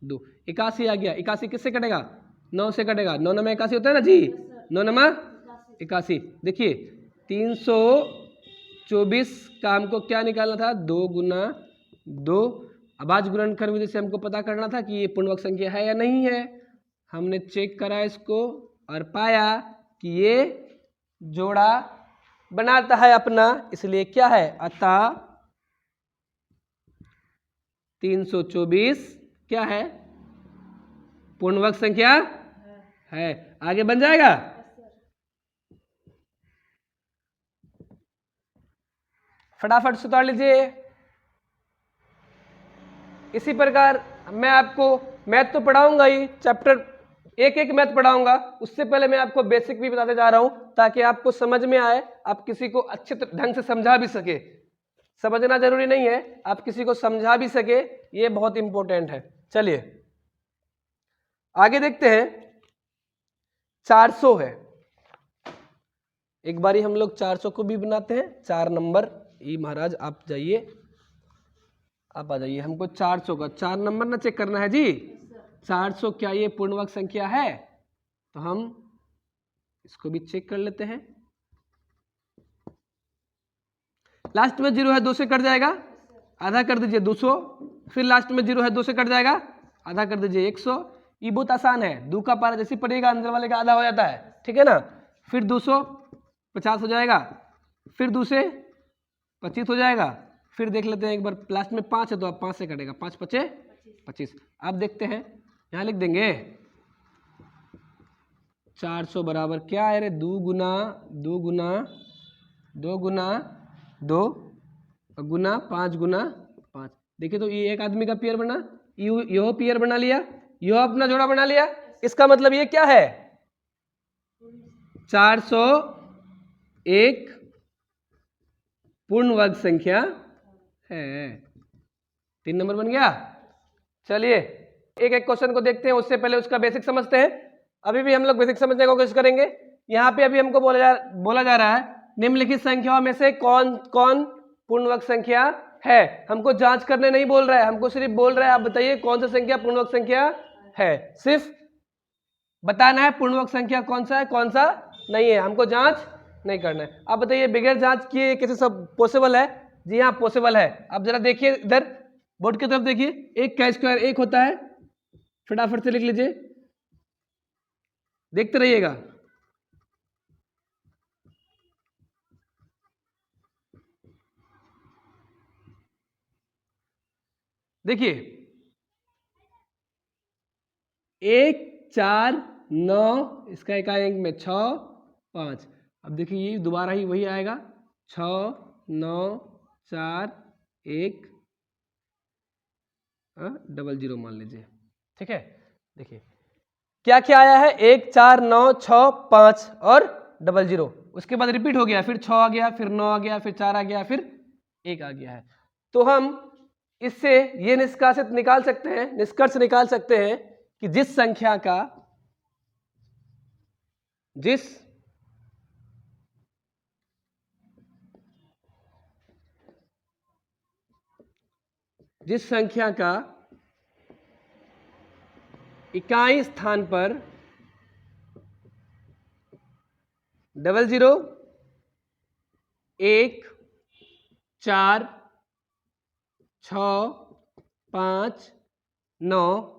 2, 81 आ गया। 81 किससे कटेगा, 9 से कटेगा, 9 नमा 81 होता है ना जी, 9 नमा 81। देखिए 324 का हमको क्या निकालना था, 2 गुना 2। आवाज गुणनखंड विधि से हमको पता करना था कि ये पूर्णवर्ग संख्या है या नहीं है। हमने चेक करा इसको और पाया कि ये जोड़ा बनाता है अपना, इसलिए क्या है, अतः 324 क्या है, पूर्णवर्ग संख्या है। आगे बन जाएगा, फटाफट से उतार लीजिए। इसी प्रकार मैं आपको मैथ तो पढ़ाऊंगा ही, चैप्टर एक एक मैथ पढ़ाऊंगा, उससे पहले मैं आपको बेसिक भी बताते जा रहा हूं ताकि आपको समझ में आए, आप किसी को अच्छे ढंग से समझा भी सके। समझना जरूरी नहीं है, आप किसी को समझा भी सके, ये बहुत इंपॉर्टेंट है। चलिए आगे देखते हैं, 400 है, एक बारी हम लोग 400 को भी बनाते हैं। 4 नंबर, ये महाराज आप जाइए, आप आ जाइए, हमको 400 का 4 नंबर ना चेक करना है जी। 400 क्या ये पूर्णवर्ग संख्या है, तो हम इसको भी चेक कर लेते हैं। लास्ट में 0 है, 2 से कट जाएगा, आधा कर दीजिए 200। फिर लास्ट में 0 है, 2 से कट जाएगा, आधा कर दीजिए 100। ये बहुत आसान है, 2 का पारा जैसे पड़ेगा अंदर वाले का आधा हो जाता है, ठीक है ना। फिर 250 हो जाएगा, फिर 2 से 25 हो जाएगा। फिर देख लेते हैं एक बार, लास्ट में 5 है तो अब 5 से कटेगा, 5 5 25। अब देखते हैं, यहाँ लिख देंगे 400 बराबर क्या है रे, 2 गुना 2 गुना 2 गुना 2 गुना 5 गुना 5। देखिए तो ये एक आदमी का पेयर बना, यो पेयर बना लिया, यो अपना जोड़ा बना लिया। इसका मतलब ये क्या है, 400 एक पूर्ण वर्ग संख्या है। 3 नंबर बन गया। चलिए एक एक क्वेश्चन को देखते हैं, उससे पहले उसका बेसिक समझते हैं। अभी भी हम लोग बेसिक समझने की कोशिश करेंगे। यहाँ पे अभी हमको बोला जा रहा है निम्नलिखित संख्याओं में से कौन कौन पूर्णवर्ग संख्या है। हमको जांच करने नहीं बोल रहा है, हमको सिर्फ बोल रहा है आप बताइए कौन सा संख्या पूर्णवर्ग संख्या है। सिर्फ बताना है पूर्णवर्ग संख्या कौन सा है कौन सा नहीं है, हमको जांच नहीं करना है। आप बताइए बगैर जांच किए कैसे सब पॉसिबल है? जी हाँ पॉसिबल है। आप जरा देखिए इधर बोर्ड की तरफ देखिए, एक का स्क्वायर एक होता है, फटाफट से लिख लीजिए, देखते रहिएगा। देखिए 1 4 9, इसका एकाएक में 6 5। अब देखिए ये दोबारा ही वही आएगा 6 9 4 1 00 मान लीजिए, ठीक है। देखिए क्या क्या आया है 1 4 9 6 5 और 00, उसके बाद रिपीट हो गया, फिर 6 आ गया, फिर 9 आ गया, फिर 4 आ गया, फिर 1 आ गया है। तो हम इससे ये निष्कर्ष निकाल सकते हैं कि जिस संख्या का इकाई स्थान पर 00 1 4 6 5 9,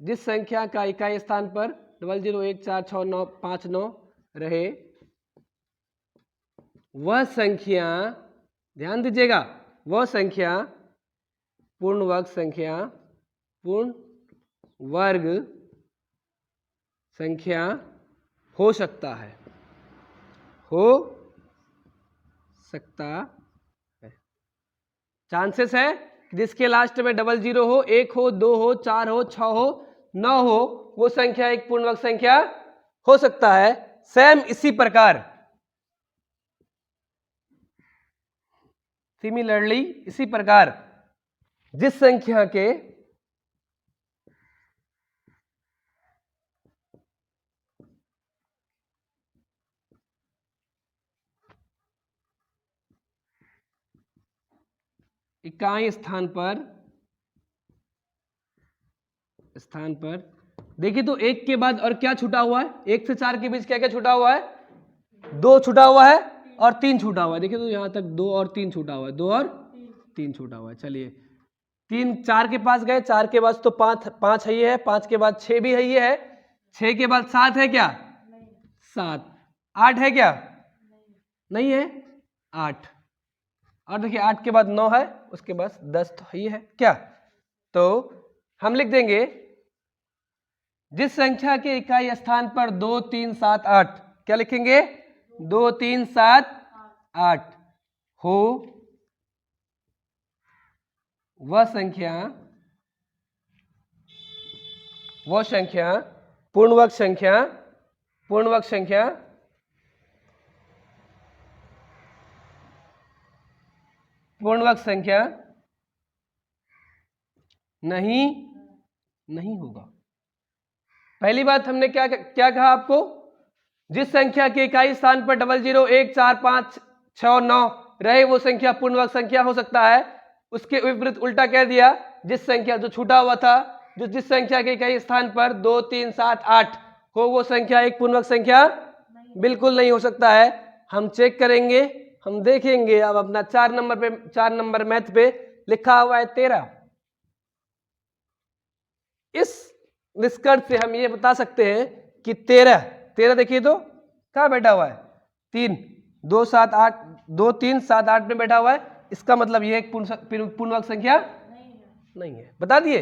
जिस संख्या का इकाई स्थान पर 00 1 4 6 9 5 9 रहे, वह संख्या, ध्यान दीजिएगा, वह संख्या पूर्णवर्ग संख्या हो सकता है, चांसेस है जिसके लास्ट में 00 हो, 1 हो, 2 हो, 4 हो, 6 हो, 9 हो, वो संख्या एक पूर्णवर्ग संख्या हो सकता है। सेम इसी प्रकार सिमिलरली इसी प्रकार जिस संख्या के इकाई स्थान पर देखिए तो 1 के बाद और क्या छूटा हुआ है, 1 से 4 के बीच क्या क्या छूटा हुआ है, 2 छूटा हुआ है और 3 छूटा हुआ है। देखिए तो यहां तक 2 और 3 छूटा हुआ है, 2 और 3 छूटा हुआ है। चलिए 3 4 के पास गए, 4 के बाद तो 5 है, ये है, 5 के बाद 6 भी है, ये है, 6 के बाद 7 है क्या, 7, 8 है क्या, नहीं है, 8, और देखिए 8 के बाद 9 है, उसके बाद 10 तो ही है क्या। तो हम लिख देंगे जिस संख्या के इकाई स्थान पर 2 3 7 8, क्या लिखेंगे, 2 3 7 8 हो, वह संख्या पूर्णवर्ग संख्या नहीं होगा। पहली बात हमने क्या कहा आपको, जिस संख्या के इकाई स्थान पर 00 1 4 5 6 9 रहे वो संख्या पूर्णवर्ग संख्या हो सकता है। उसके विपरीत उल्टा कह दिया, जिस संख्या जो छूटा हुआ था, जिस संख्या के इकाई स्थान पर 2 3 7 8 हो वो संख्या एक पूर्णवर्ग संख्या बिल्कुल नहीं हो सकता है। हम चेक करेंगे, हम देखेंगे। अब अपना 4 नंबर मैथ पे लिखा हुआ है 13। इस निष्कर्ष से हम ये बता सकते हैं कि 13 देखिए तो कहाँ बैठा हुआ है, 3 2 7 8 2 3 7 8 में बैठा हुआ है। इसका मतलब ये एक पूर्णवर्ग संख्या नहीं है। बता दिए,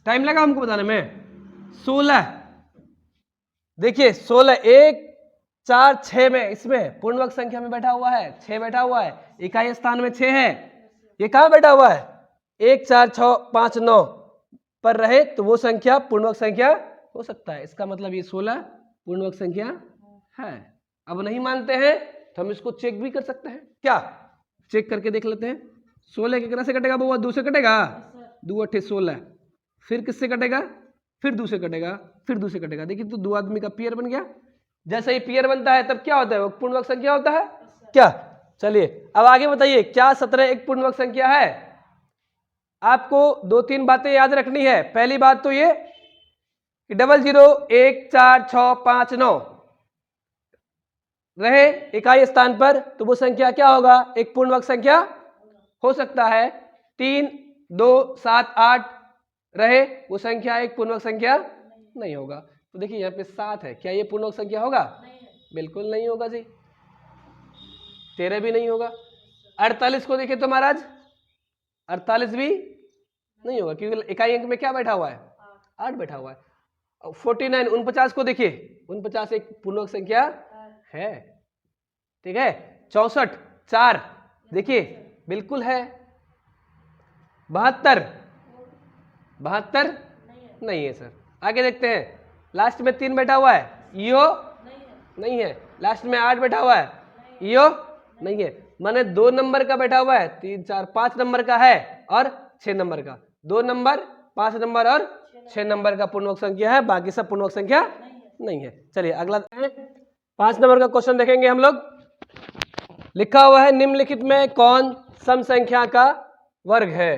टाइम लगा हमको बताने में। 16 देखिए 16 1 4 6 में, इसमें पूर्णवर्ग संख्या में बैठा हुआ है, 6 बैठा हुआ है, इकाई स्थान में 6 है। ये कहाँ बैठा हुआ है, 1 4 6 5 9 पर रहे तो वो संख्या पूर्णवर्ग संख्या हो सकता है। इसका मतलब ये 16 पूर्णवर्ग संख्या है। अब नहीं मानते हैं तो हम इसको चेक भी कर सकते हैं, क्या चेक करके देख लेते हैं। 16 कितना से कटेगा बउआ, 2 से कटेगा, 2 8 16, फिर किससे कटेगा, फिर 2 से कटेगा, फिर 2 से कटेगा। देखिए तो 2 आदमी का पेयर बन गया। जैसे ही पेयर बनता है तब क्या होता है, वो पूर्णवर्ग संख्या होता है क्या। चलिए अब आगे बताइए, क्या 17 एक पूर्णवर्ग संख्या है। आपको 2-3 बातें याद रखनी है। पहली बात तो ये 0 0 1 4 6 5 9 रहे इकाई स्थान पर, तो वो संख्या क्या होगा, एक पूर्णवर्ग संख्या हो सकता है। 3 2 7 8 रहे, वो संख्या एक पूर्णवर्ग संख्या नहीं होगा। तो देखिए यहाँ पे 7 है, क्या ये पूर्णवर्ग संख्या होगा, बिल्कुल नहीं होगा जी। 13 भी नहीं होगा। 48 को देखिए तो महाराज 48 भी नहीं होगा, क्योंकि इकाई अंक में क्या बैठा हुआ है, 8 बैठा हुआ है। 49 49 को देखिए, 49 एक पूर्णवर्ग संख्या है, ठीक है। 64 4 देखिए बिल्कुल है। 72 नहीं है सर। आगे देखते हैं, लास्ट में 3 बैठा हुआ है, यो नहीं है। लास्ट में 8 बैठा हुआ है, यो नहीं है। माने 2 नंबर का बैठा हुआ है, 3 4 5 नंबर का है और 6 नंबर का। 2 नंबर 5 नंबर और 6 नंबर का पूर्णवर्ग संख्या है, बाकी सब पूर्णवर्ग संख्या नहीं है। चलिए अगला 5 नंबर का क्वेश्चन देखेंगे हम लोग। लिखा हुआ है निम्नलिखित में कौन सम संख्या का वर्ग है।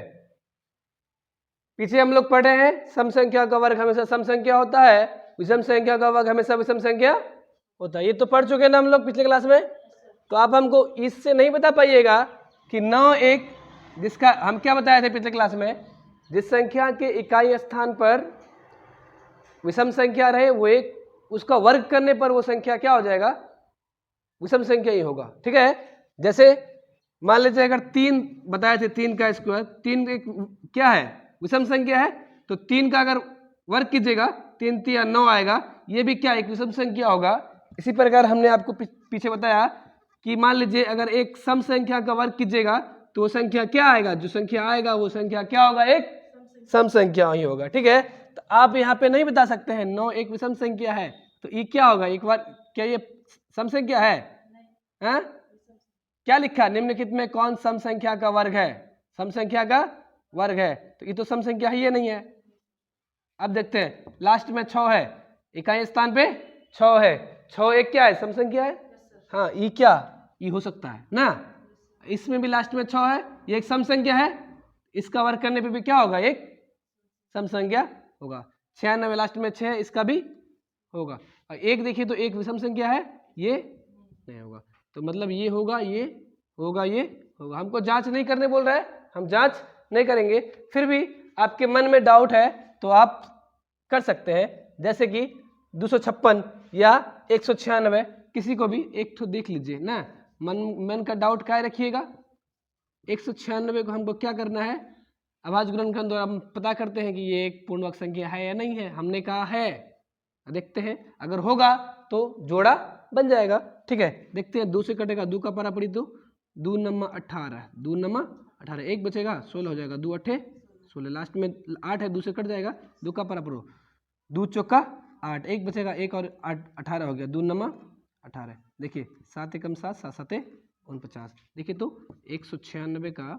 पीछे हम लोग पढ़े हैं सम संख्या का वर्ग हमेशा सम संख्या होता है, विषम संख्या का वर्ग हमेशा विषम संख्या होता है। ये तो पढ़ चुके हैं ना हम लोग पिछले क्लास में। तो आप हमको इससे नहीं बता पाइएगा कि 9 एक, जिसका हम क्या बताए थे पिछले क्लास में, जिस संख्या के इकाई स्थान पर विषम संख्या रहे वो एक, उसका वर्ग करने पर वो संख्या क्या हो जाएगा, विषम संख्या ही होगा, ठीक है। जैसे मान लीजिए अगर 3 बताए थे, 3 का स्क्वायर, 3 एक क्या है, विषम संख्या है, तो 3 का अगर वर्ग कीजिएगा 3 3 9 आएगा, ये भी क्या एक विषम संख्या होगा। इसी प्रकार हमने आपको पीछे बताया कि मान लीजिए अगर एक सम संख्या का वर्ग कीजिएगा तो वो संख्या क्या आएगा, जो संख्या आएगा वो संख्या क्या होगा, एक सम संख्या ही होगा, ठीक है। तो आप यहाँ पे नहीं बता सकते हैं 9 एक विषम संख्या है तो ये क्या होगा, एक बार क्या ये सम संख्या है, हैं? क्या लिखा, निम्नलिखित में कौन सम संख्या का वर्ग है, सम संख्या का वर्ग है, तो ये तो सम संख्या ही नहीं है। अब देखते हैं लास्ट में 6 है, इकाई स्थान पे 6 है, 6 एक क्या है, सम संख्या है। हाँ ये क्या, ये हो सकता है ना, इसमें भी लास्ट में 6 है, ये एक सम संख्या है, इसका वर्ग करने पे भी क्या होगा, एक सम संख्या होगा। 96 लास्ट में 6 है, इसका भी होगा। और एक देखिए तो एक विषम संख्या है, ये नहीं होगा। तो मतलब ये होगा, ये होगा, ये होगा। हमको जांच नहीं करने बोल रहा है, हम जांच नहीं करेंगे, फिर भी आपके मन में डाउट है तो आप कर सकते हैं। जैसे कि 256 या 196, किसी को भी एक तो देख लीजिए ना, मन का डाउट काय रखिएगा। 196 को हमको क्या करना है, आवाज गुणनखंड द्वारा हम पता करते हैं कि ये एक पूर्णवर्ग संख्या है या नहीं है। हमने कहा है, देखते हैं अगर होगा तो जोड़ा बन जाएगा, ठीक है। देखते हैं 2 से कटेगा, 2 का पारा पड़ी तो 2 9 18, 2 9 18, एक बचेगा 16 हो जाएगा, 2 8 16, लास्ट में 8 है, 2 से कट जाएगा, 2 का पारा पड़ो, 2 चौका 8, एक बचेगा, एक और 8 18 हो गया, 2 9 18। देखिए 7 एकम 7, 7 7 49। देखिए तो 196 का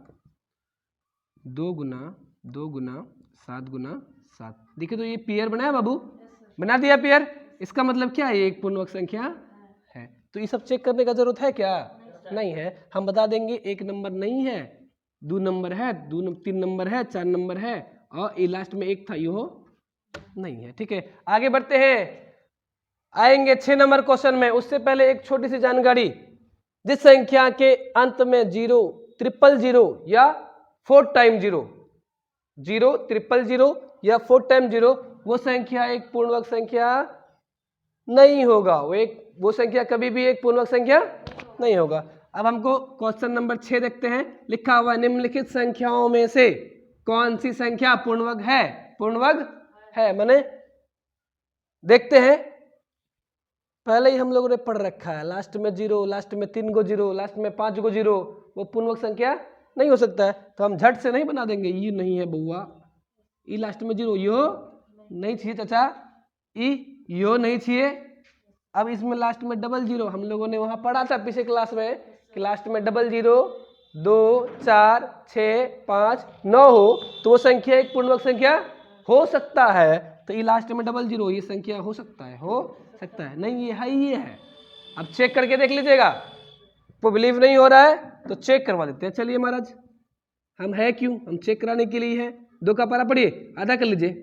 2 गुना 2 गुना 7 गुना 7, देखिए तो ये पेयर बनाया बाबू, बना दिया पेयर। इसका मतलब क्या है, ये एक पूर्णवर्ग संख्या है। तो ये सब चेक करने का जरूरत है क्या, नहीं है। हम बता देंगे 1 नंबर नहीं है, 2 नंबर है, 3 नंबर है, 4 नंबर है, और ये लास्ट में 1 था, यो नहीं है, ठीक है। आगे बढ़ते हैं, आएंगे 6 नंबर क्वेश्चन में। उससे पहले एक छोटी सी जानकारी, जिस संख्या के अंत में 0 000 या 4 टाइम 0 0 000 या 4 टाइम 0, वो संख्या एक पूर्णवर्ग संख्या नहीं होगा। वो संख्या कभी भी एक पूर्णवर्ग संख्या नहीं होगा। अब हमको क्वेश्चन नंबर 6 देखते हैं। लिखा हुआ निम्नलिखित संख्याओं में से कौन सी संख्या पूर्णवर्ग है, पूर्णवर्ग है। माने देखते हैं, पहले ही हम लोगों ने पढ़ रखा है, लास्ट में 0, लास्ट में 3 गो 0, लास्ट में 5 गो 0, वो पूर्णवर्ग संख्या नहीं हो सकता है। तो हम झट से नहीं बना देंगे, ये नहीं है बउआ, ई लास्ट में 0, यो नहीं चाहिए चाचा, यो नहीं चाहिए। अब इसमें लास्ट में 00, हम लोगों ने वहां पढ़ा था पिछले क्लास में कि लास्ट में 00 2 4 6 5 9 हो तो वो संख्या एक पूर्णांक संख्या हो सकता है। तो ये लास्ट में डबल जीरो, ये संख्या हो सकता है, हो सकता है, नहीं ये है, ये है। अब चेक करके देख लीजिएगा, वो बिलीव नहीं हो रहा है तो चेक करवा देते हैं। चलिए महाराज, हम है क्यों, हम चेक कराने के लिए है। 2 का पारा पढ़िए, आधा कर लीजिए,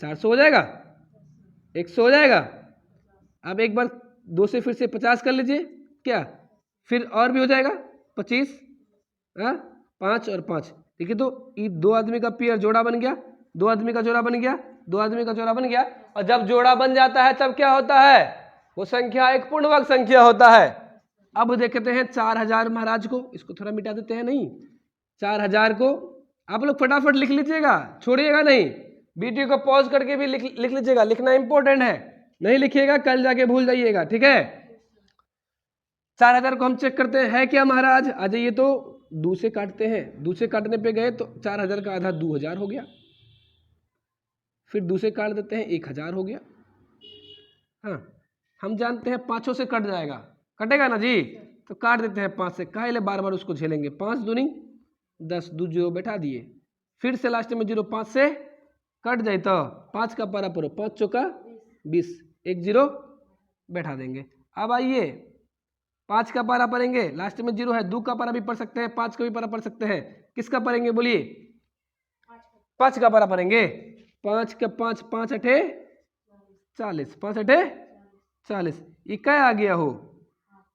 400 हो जाएगा, 100 हो जाएगा। अब एक बार 2 से फिर से 50 कर लीजिए, क्या फिर और भी हो जाएगा 25, 5 और 5, ठीक है। तो ये 2 आदमी का पेयर जोड़ा बन गया, 2 आदमी का जोड़ा बन गया, 2 आदमी का जोड़ा बन गया। और जब जोड़ा बन जाता है तब क्या होता है, वो संख्या एक पूर्णांक संख्या होता है। अब देखते हैं 4000 महाराज को, इसको थोड़ा मिटा देते हैं, नहीं 4000 को आप लोग फटाफट लिख लीजिएगा, छोड़िएगा नहीं, वीडियो को पॉज करके भी लिख लीजिएगा, लिखना इंपॉर्टेंट है, नहीं लिखिएगा कल जाके भूल जाइएगा, ठीक है। 4000 को हम चेक करते हैं, है क्या महाराज, आ जाइए। तो 2 से काटते हैं, 2 से काटने पे गए तो 4000 का आधा 2000 हो गया, फिर 2 से काट देते हैं 1000 हो गया। हाँ हम जानते हैं 5 से कट जाएगा, कटेगा ना जी, तो काट देते हैं 5 से, काहे ले बार बार उसको झेलेंगे। 5 दूनी 10, 2 जीरो बैठा दिए, फिर से लास्ट में जीरो, 5 से कट जाए तो 5 का पारा परो, 5 चौका 20, 1 जीरो बैठा देंगे। अब आइए 5 का पारा पढ़ेंगे, लास्ट में जीरो है, 2 का पारा भी पढ़ सकते हैं, 5 का भी पारा पढ़ सकते हैं, किसका पढ़ेंगे बोलिए, 5 का पारा पढ़ेंगे। 5 का 5, 5 अठे 40, 5 अठे 40, ये क्या आ गया हो,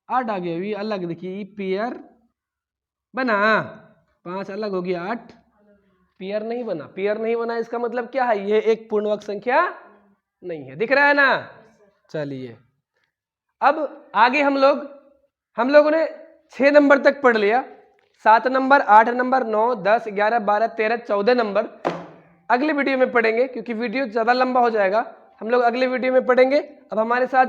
8 आ गया। ये अलग देखिए, पेयर बना, 5 अलग हो गया, 8 पेयर नहीं बना, पेयर नहीं बना, इसका मतलब क्या है, ये एक पूर्णांक संख्या नहीं है, दिख रहा है ना। चलिए अब आगे हम लोगों ने 6 नंबर तक पढ़ लिया, 7 नंबर, 8 नंबर, 9, 10, 11, 12, 13, 14 नंबर अगले वीडियो में पढ़ेंगे, क्योंकि वीडियो ज्यादा लंबा हो जाएगा, हम लोग अगले वीडियो में पढ़ेंगे। अब हमारे साथ